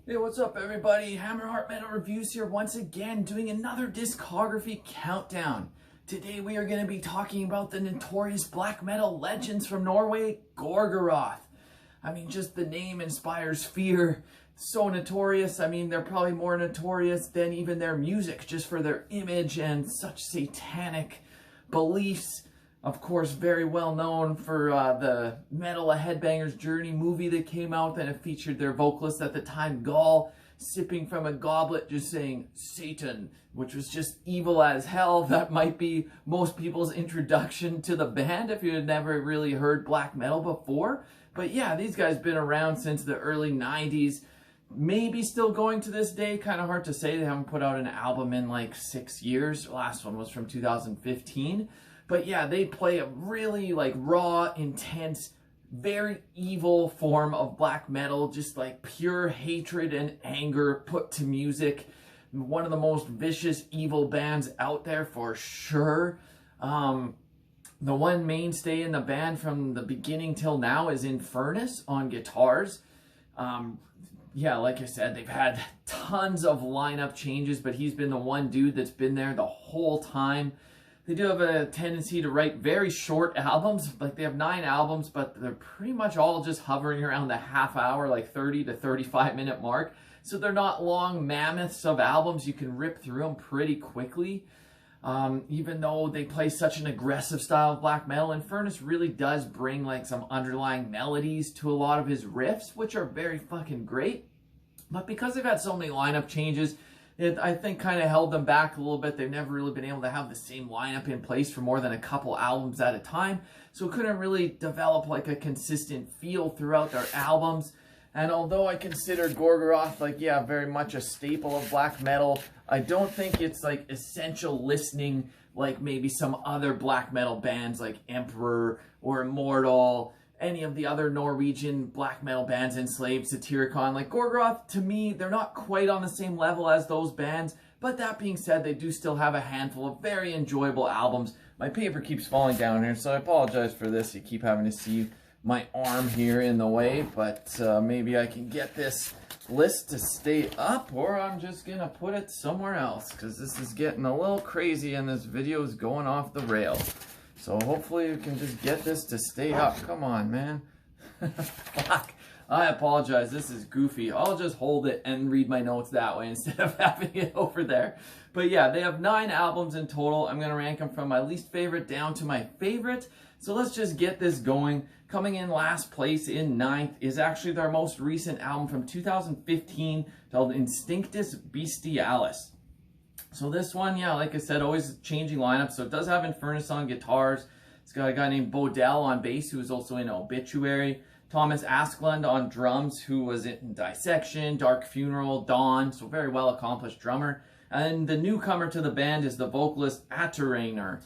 Hey, what's up everybody? Hammerheart Metal Reviews here once again, doing another discography countdown. Today we are going to be talking about the notorious black metal legends from Norway, Gorgoroth. I mean, just the name inspires fear. So notorious. I mean, they're probably more notorious than even their music, just for their image and such satanic beliefs. Of course, very well known for the Metal A Headbanger's Journey movie that came out, and it featured their vocalist at the time, Gall, sipping from a goblet just saying Satan, which was just evil as hell. That might be most people's introduction to the band if you had never really heard black metal before. But yeah, these guys been around since the early 90s. Maybe still going to this day, kind of hard to say. They haven't put out an album in like 6 years. The last one was from 2015. But yeah, they play a really like raw, intense, very evil form of black metal, just like pure hatred and anger put to music. One of the most vicious, evil bands out there for sure. The one mainstay in the band from the beginning till now is Infernus on guitars. Yeah, like I said, they've had tons of lineup changes, but he's been the one dude that's been there the whole time. They do have a tendency to write very short albums. Like, they have 9 albums, but they're pretty much all just hovering around the half hour, like 30 to 35 minute mark. So they're not long mammoths of albums. You can rip through them pretty quickly. Even though they play such an aggressive style of black metal, Infernus really does bring like some underlying melodies to a lot of his riffs, which are very fucking great. But because they've had so many lineup changes, it, I think, kind of held them back a little bit. They've never really been able to have the same lineup in place for more than a couple albums at a time. So couldn't really develop like a consistent feel throughout their albums. And although I consider Gorgoroth, like, yeah, very much a staple of black metal, I don't think it's like essential listening like maybe some other black metal bands like Emperor or Immortal, any of the other Norwegian black metal bands, Enslaved, Satyricon. Like, Gorgoroth, to me, they're not quite on the same level as those bands, but that being said, they do still have a handful of very enjoyable albums. My paper keeps falling down here, so I apologize for this. You keep having to see my arm here in the way, but maybe I can get this list to stay up, or I'm just gonna put it somewhere else, because this is getting a little crazy and this video is going off the rails. So hopefully you can just get this to stay up. Come on, man. Fuck. I apologize. This is goofy. I'll just hold it and read my notes that way instead of having it over there. But yeah, they have 9 albums in total. I'm going to rank them from my least favorite down to my favorite. So let's just get this going. Coming in last place in 9th is actually their most recent album from 2015 called Instinctus Bestialis. So this one, yeah, like I said, always changing lineup. So it does have Infernus on guitars. It's got a guy named Bodell on bass, who is also in Obituary. Thomas Asklund on drums, who was in Dissection, Dark Funeral, Dawn. So very well accomplished drummer. And the newcomer to the band is the vocalist Atarainer.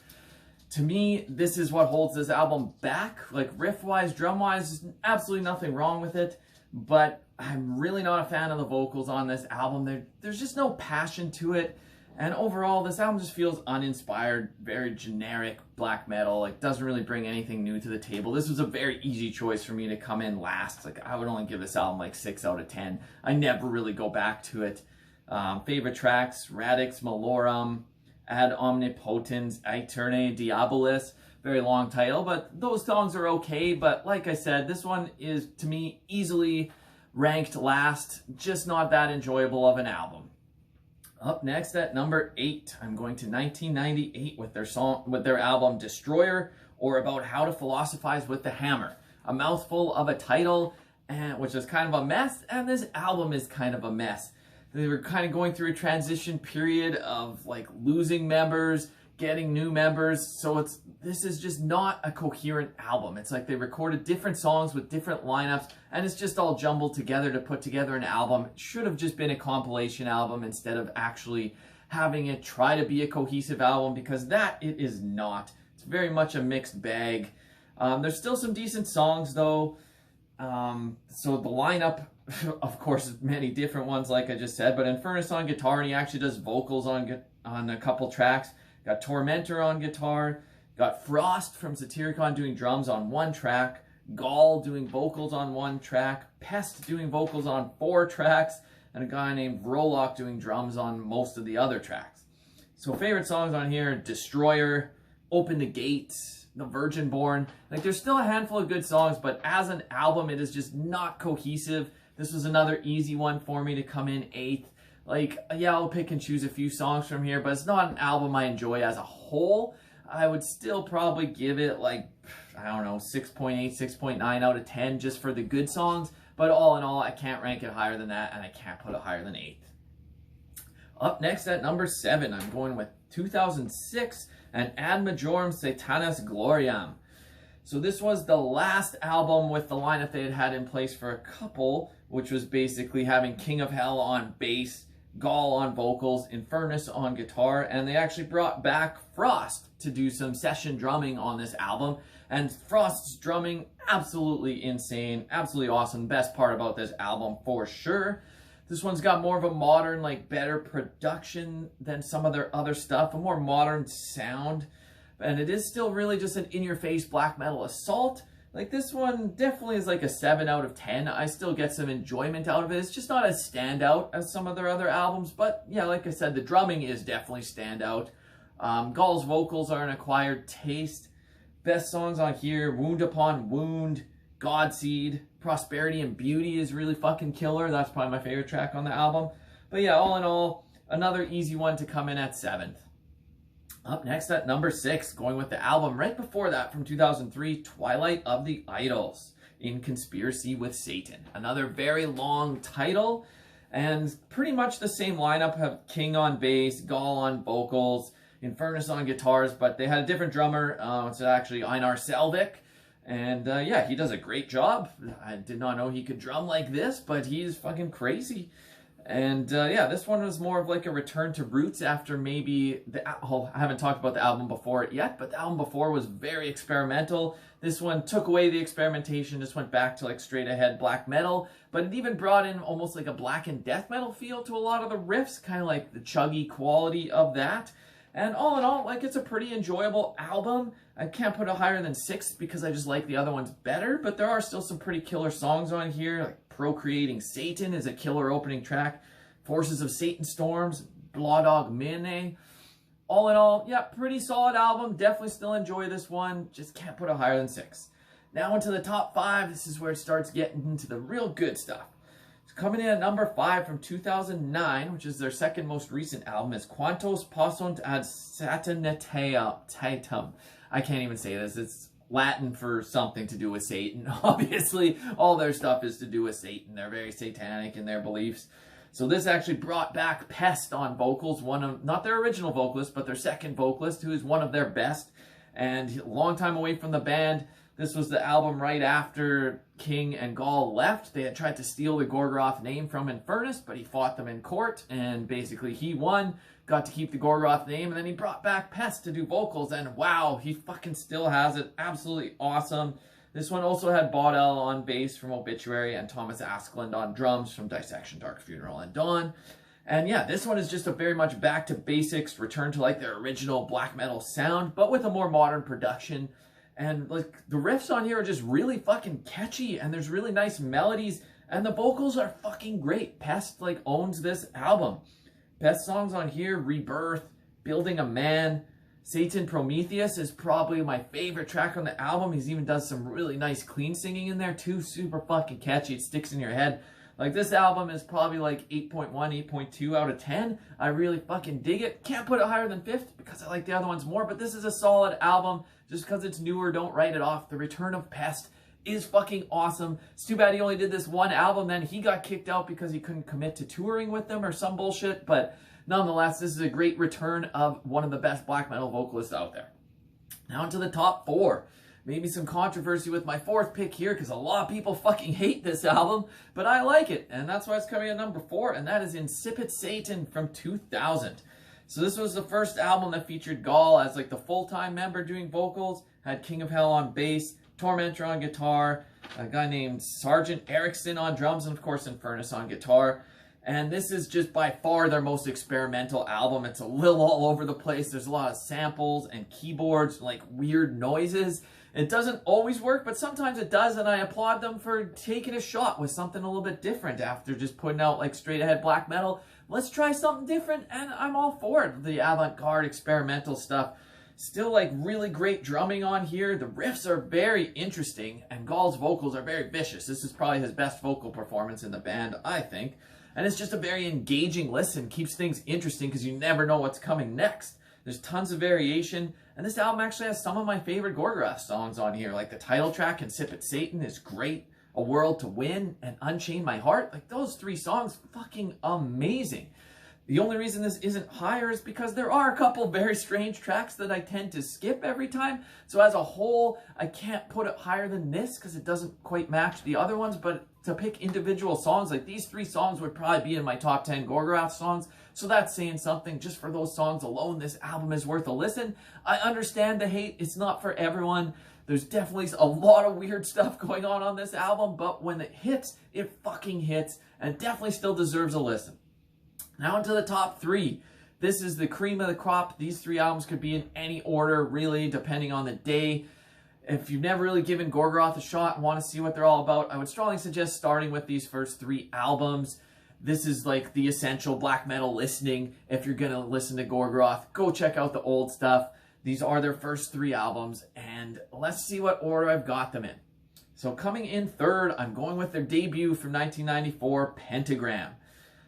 To me, this is what holds this album back. Like, riff-wise, drum-wise, absolutely nothing wrong with it. But I'm really not a fan of the vocals on this album. There's just no passion to it. And overall, this album just feels uninspired, very generic black metal. Like, doesn't really bring anything new to the table. This was a very easy choice for me to come in last. Like, I would only give this album like 6 out of 10. I never really go back to it. Favorite tracks: Radix Majorem, Ad Omnipotens, Aeterne Diabolis. Very long title, but those songs are okay. But like I said, this one is, to me, easily ranked last. Just not that enjoyable of an album. Up next at number 8, I'm going to 1998 with their album Destroyer, or About How to Philosophize with the Hammer. A mouthful of a title, which is kind of a mess, and this album is kind of a mess. They were kind of going through a transition period of like losing members, getting new members, so this is just not a coherent album. It's like they recorded different songs with different lineups, and it's just all jumbled together to put together an album. It should have just been a compilation album instead of actually having it try to be a cohesive album, because that it is not. It's very much a mixed bag. There's still some decent songs though. So the lineup, of course, many different ones like I just said, but Infernus on guitar, and he actually does vocals on a couple tracks. Got Tormentor on guitar, got Frost from Satyricon doing drums on 1 track, Gall doing vocals on 1 track, Pest doing vocals on 4 tracks, and a guy named Vrolok doing drums on most of the other tracks. So favorite songs on here: Destroyer, Open the Gates, The Virgin Born. Like, there's still a handful of good songs, but as an album, it is just not cohesive. This was another easy one for me to come in 8th. Like, yeah, I'll pick and choose a few songs from here, but it's not an album I enjoy as a whole. I would still probably give it, like, I don't know, 6.8, 6.9 out of 10 just for the good songs. But all in all, I can't rank it higher than that, and I can't put it higher than 8th. Up next at number 7, I'm going with 2006 and Ad Majorem Satanas Gloriam. So this was the last album with the lineup they had in place for a couple, which was basically having King of Hell on bass, Gall on vocals, Infernus on guitar, and they actually brought back Frost to do some session drumming on this album. And Frost's drumming, absolutely insane, absolutely awesome. Best part about this album for sure. This one's got more of a modern, like, better production than some of their other stuff, a more modern sound. And it is still really just an in-your-face black metal assault. Like, this one definitely is like a 7 out of 10. I still get some enjoyment out of it. It's just not as standout as some of their other albums. But yeah, like I said, the drumming is definitely standout. Gall's vocals are an acquired taste. Best songs on here: Wound Upon Wound, Godseed, Prosperity and Beauty is really fucking killer. That's probably my favorite track on the album. But yeah, all in all, another easy one to come in at 7th. Up next at number 6, going with the album right before that from 2003, Twilight of the Idols, In Conspiracy with Satan. Another very long title, and pretty much the same lineup. Have King on bass, Gall on vocals, Infernus on guitars, but they had a different drummer. It's actually Einar Selvik. And yeah, he does a great job. I did not know he could drum like this, but he's fucking crazy. And yeah, this one was more of like a return to roots after maybe I haven't talked about the album before it yet, but the album before was very experimental. This one took away the experimentation, just went back to like straight ahead black metal, but it even brought in almost like a blackened death metal feel to a lot of the riffs, kind of like the chuggy quality of that. And all in all, like, it's a pretty enjoyable album. I can't put it higher than 6 because I just like the other ones better, but there are still some pretty killer songs on here. Like Procreating Satan is a killer opening track. Forces of Satan Storms, Blodog Mine. All in all, yeah, pretty solid album. Definitely still enjoy this one. Just can't put it higher than 6. Now into the top 5. This is where it starts getting into the real good stuff. Coming in at number 5 from 2009, which is their second most recent album, is Quantos Possunt ad Satanateum. I can't even say this. It's Latin for something to do with Satan. Obviously, all their stuff is to do with Satan. They're very satanic in their beliefs. So this actually brought back Pest on vocals, one of, not their original vocalist, but their second vocalist, who is one of their best, and a long time away from the band. This was the album right after King and Gall left. They had tried to steal the Gorgoroth name from Infernus, but he fought them in court, and basically he won, got to keep the Gorgoroth name, and then he brought back Pest to do vocals, and wow, he fucking still has it. Absolutely awesome. This one also had Baudel on bass from Obituary and Thomas Askland on drums from Dissection, Dark Funeral, and Dawn. And yeah, this one is just a very much back to basics, return to like their original black metal sound, but with a more modern production. And like the riffs on here are just really fucking catchy, and there's really nice melodies, and the vocals are fucking great. Pest like owns this album. Best songs on here: Rebirth, Building a Man, Satan Prometheus is probably my favorite track on the album. He's even does some really nice clean singing in there too. Super fucking catchy. It sticks in your head. Like, this album is probably like 8.1, 8.2 out of 10. I really fucking dig it. Can't put it higher than 5th because I like the other ones more, but this is a solid album. Just because it's newer, don't write it off. The Return of Pest is fucking awesome. It's too bad he only did this one album, then he got kicked out because he couldn't commit to touring with them or some bullshit, but nonetheless, this is a great return of one of the best black metal vocalists out there. Now into the top 4. Maybe some controversy with my 4th pick here because a lot of people fucking hate this album, but I like it, and that's why it's coming at number 4, and that is Incipit Satan from 2000. So this was the first album that featured Gall as like the full-time member doing vocals, had King of Hell on bass, Tormentor on guitar, a guy named Sergeant Erickson on drums, and of course Infernus on guitar. And this is just by far their most experimental album. It's a little all over the place. There's a lot of samples and keyboards, like weird noises. It doesn't always work, but sometimes it does, and I applaud them for taking a shot with something a little bit different after just putting out like straight ahead black metal. Let's try something different, and I'm all for it. The avant-garde experimental stuff. Still like really great drumming on here. The riffs are very interesting, and Gall's vocals are very vicious. This is probably his best vocal performance in the band, I think. And it's just a very engaging listen. Keeps things interesting because you never know what's coming next. There's tons of variation. And this album actually has some of my favorite Gorgoroth songs on here. Like the title track, Incipit Satan, is great. A World to Win and Unchain My Heart. Like those 3 songs, fucking amazing. The only reason this isn't higher is because there are a couple very strange tracks that I tend to skip every time. So as a whole, I can't put it higher than this because it doesn't quite match the other ones. But to pick individual songs, like these 3 songs would probably be in my top 10 Gorgoroth songs. So that's saying something. Just for those songs alone, this album is worth a listen. I understand the hate. It's not for everyone. There's definitely a lot of weird stuff going on this album. But when it hits, it fucking hits. And definitely still deserves a listen. Now into the top 3. This is the cream of the crop. These 3 albums could be in any order, really, depending on the day. If you've never really given Gorgoroth a shot and want to see what they're all about, I would strongly suggest starting with these first 3 albums. This is like the essential black metal listening. If you're going to listen to Gorgoroth, go check out the old stuff. These are their first 3 albums, and let's see what order I've got them in. So coming in third, I'm going with their debut from 1994, Pentagram.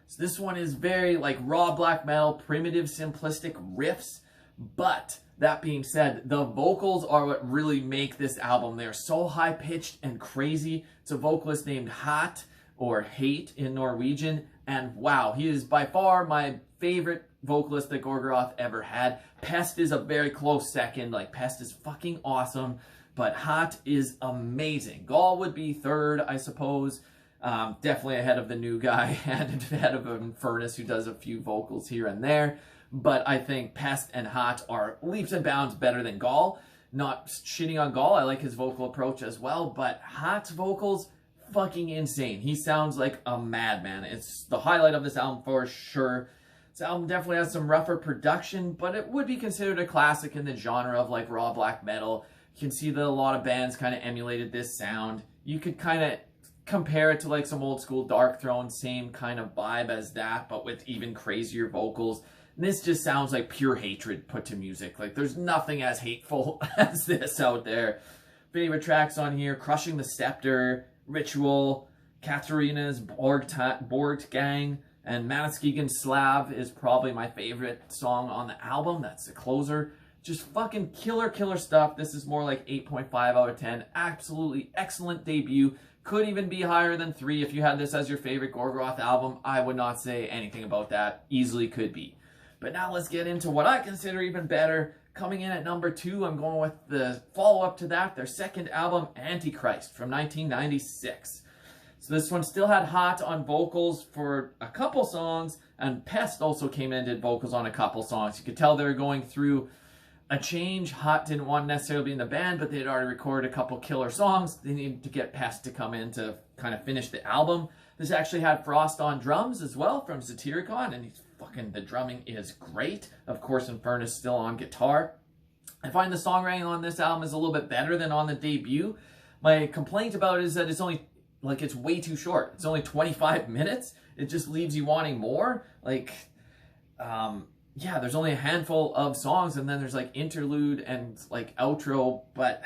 So this one is very like raw black metal, primitive, simplistic riffs. But that being said, the vocals are what really make this album. They're so high-pitched and crazy. It's a vocalist named Hat, or Hate in Norwegian. And wow, he is by far my favorite vocalist that Gorgoroth ever had. Pest is a very close second. Like, Pest is fucking awesome. But Hat is amazing. Gall would be third, I suppose. Definitely ahead of the new guy and ahead of Infernus, who does a few vocals here and there. But I think Pest and Hat are leaps and bounds better than Gall. Not shitting on Gall, I like his vocal approach as well, but Hat's vocals, fucking insane. He sounds like a madman. It's the highlight of this album for sure. This album definitely has some rougher production, but it would be considered a classic in the genre of like raw black metal. You can see that a lot of bands kind of emulated this sound. You could kind of compare it to like some old school Dark Throne, same kind of vibe as that, but with even crazier vocals. And this just sounds like pure hatred put to music. Like there's nothing as hateful as this out there. Favorite tracks on here: Crushing the Scepter, Ritual, Katharina's Borg Gang, and Manaskegan Slav is probably my favorite song on the album. That's the closer. Just fucking killer stuff. This is more like 8.5 out of 10. Absolutely excellent debut. Could even be higher than 3 if you had this as your favorite Gorgoroth album. I would not say anything about that. Easily could be. But now let's get into what I consider even better. Coming in at number 2, I'm going with the follow-up to that, their second album, Antichrist, from 1996. So this one still had Hat on vocals for a couple songs, and Pest also came in and did vocals on a couple songs. You could tell they were going through a change. Hat didn't want to necessarily be in the band, but they had already recorded a couple killer songs. They needed to get Pest to come in to kind of finish the album. This actually had Frost on drums as well from Satyricon, and the drumming is great. Of course, Infernus still on guitar. I find the songwriting on this album is a little bit better than on the debut. My complaint about it is that it's only, like, it's way too short. It's only 25 minutes. It just leaves you wanting more. Like, yeah, there's only a handful of songs, and then there's like interlude and like outro, but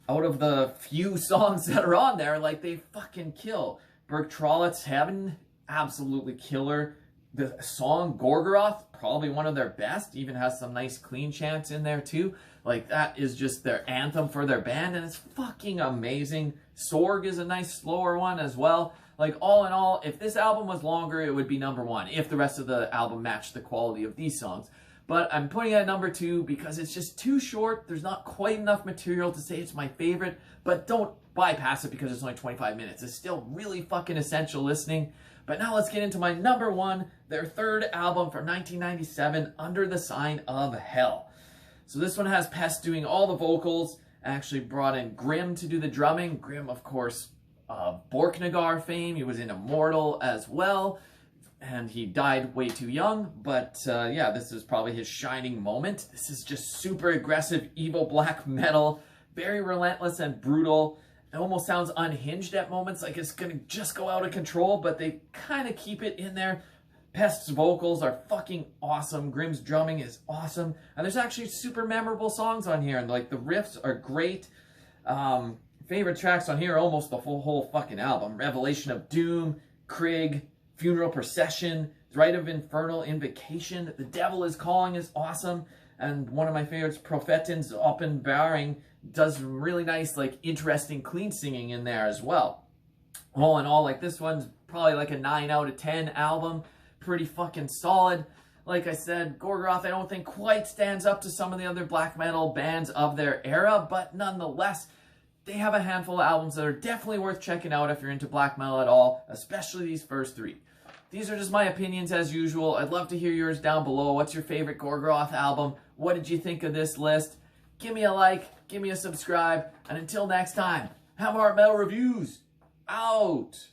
out of the few songs that are on there, like, they fucking kill. Berg Trollott's Heaven, absolutely killer. The song Gorgoroth, probably one of their best, even has some nice clean chants in there too. Like, that is just their anthem for their band, and it's fucking amazing. Sorg is a nice slower one as well. Like, all in all, if this album was longer, it would be number 1, if the rest of the album matched the quality of these songs. But I'm putting it at number 2 because it's just too short. There's not quite enough material to say it's my favorite, but don't bypass it because it's only 25 minutes. It's still really fucking essential listening. But now let's get into my number 1, their third album from 1997, Under the Sign of Hell. So this one has Pest doing all the vocals. Actually brought in Grimm to do the drumming. Grimm, of course, Borknagar fame. He was in Immortal as well, and he died way too young. But yeah, this is probably his shining moment. This is just super aggressive, evil black metal. Very relentless and brutal. It almost sounds unhinged at moments, like it's gonna just go out of control, but they kind of keep it in there. Pest's vocals are fucking awesome. Grimm's drumming is awesome. And there's actually super memorable songs on here. And like the riffs are great. Favorite tracks on here are almost the whole fucking album. Revelation of Doom, Krieg, Funeral Procession, Rite of Infernal Invocation. The Devil is Calling is awesome. And one of my favorites, Prophetens Offenbaring, does really nice, like interesting clean singing in there as well. All in all, like this one's probably like a 9 out of 10 album. Pretty fucking solid. Like I said, Gorgoroth I don't think quite stands up to some of the other black metal bands of their era, but nonetheless, they have a handful of albums that are definitely worth checking out if you're into black metal at all, especially these first 3. These are just my opinions as usual. I'd love to hear yours down below. What's your favorite Gorgoroth album? What did you think of this list? Give me a like, give me a subscribe, and until next time, Hammer Heart Metal Reviews, out!